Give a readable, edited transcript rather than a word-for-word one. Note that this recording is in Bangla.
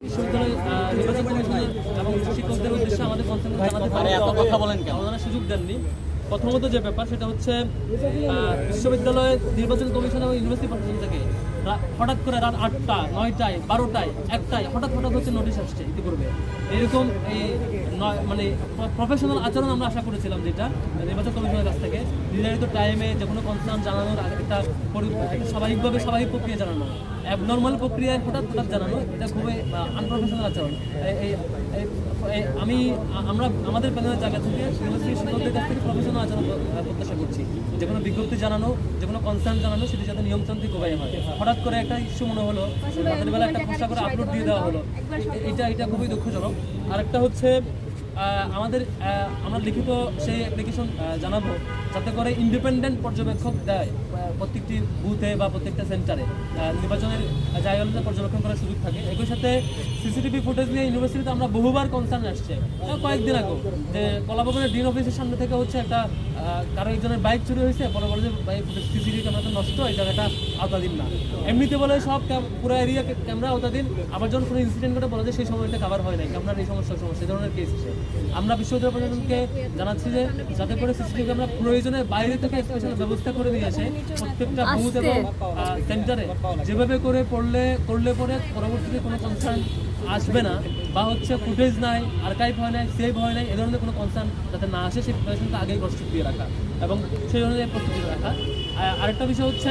বিশ্ববিদ্যালয় নির্বাচন কমিশনের এবং শিক্ষকদের উদ্দেশ্যে আমাদের কনসার্ন জানাতে পারে এত কথা বলেন কেন? ওনারা সুযোগ দেননি। প্রথমত যে ব্যাপার সেটা হচ্ছে বিশ্ববিদ্যালয় নির্বাচন কমিশন এবং ইউনিভার্সিটি প্রশাসন থেকে হঠাৎ করে রাত 8টা 9টায় 12টায় 1টায় হঠাৎ হচ্ছে নোটিশ আসছে ইতিপূর্বে। এরকম এই মানে প্রফেশনাল আচরণ আমরা আশা করেছিলাম, যেটা নির্বাচন কমিশনের কাছ থেকে নির্ধারিত টাইমে যে কোনো কনসার্ন জানানোর একটা স্বাভাবিক প্রক্রিয়া জানানো, অ্যাবনর্মাল প্রক্রিয়ায় হঠাৎ জানানো, এটা খুবই আনপ্রফেশনাল আচরণ। আমরা আমাদের প্যানেলের জায়গা থেকে ইউনিভার্সিটি শিক্ষকদের কাছ থেকে প্রফেশনাল আচরণ প্রত্যাশা করছি। যে কোনো বিজ্ঞপ্তি জানানো, যে কোনো কনসার্ন জানানো, সেটি যাতে নিয়মতান্ত্রিক উপায়ে হয়। হঠাৎ করে একটা ইস্যু মনে হলো, রাতের বেলা একটা খসড়া করে আপলোড দিয়ে দেওয়া হলো, এটা খুবই দুঃখজনক। আরেকটা হচ্ছে আমরা লিখিত সেই অ্যাপ্লিকেশন জানাবো যাতে করে ইন্ডিপেন্ডেন্ট পর্যবেক্ষক দেয় প্রত্যেকটি বুথে বা প্রত্যেকটা সেন্টারে নির্বাচনের জায়গাগুলোতে পর্যবেক্ষণ করার সুযোগ থাকে। একই সাথে সিসিটিভি ফুটেজ নিয়ে ইউনিভার্সিটিতে আমরা বহুবার কনসার্ন আসছে। কয়েকদিন আগে যে কলাভবনের ডিন অফিসের সামনে থেকে হচ্ছে একটা কারো একজনের বাইক চুরি হয়েছে, পরে বলে যে সিসিটিভি ক্যামেরা নষ্ট, এই জায়গাটা আওতাধীন না। এমনিতে বলে সব পুরো এরিয়া ক্যামেরা আওতাধীন, আবার যখন কোনো ইনসিডেন্ট ঘটে বলে যে সেই সময়টা কভার হয় নাই, ক্যামেরার এই সমস্যা সেই ধরনের কেস এসে আমরা বিশ্ববিদ্যালয় প্রশাসনকে জানাচ্ছি যে যাতে করে সিসিটিভি ক্যামেরা প্রয়োজনের বাইরে থেকে স্পেশাল ব্যবস্থা করে দিয়েছে প্রত্যেকটা বুথ এবং সেন্টারে, যেভাবে করে করলে পরে পরবর্তীতে কোনো কনসার্ন আসবে না, বা হচ্ছে ফুটেজ নাই, আর্কাইভ হয় নাই, সেভ হয় নাই, এ ধরনের কোনো কনসার্ন যাতে না আসে সেই প্রিপারেশনটা আগেই প্রস্তুত দিয়ে রাখা এবং সেই ধরনের প্রস্তুতি রাখা। আরেকটা বিষয় হচ্ছে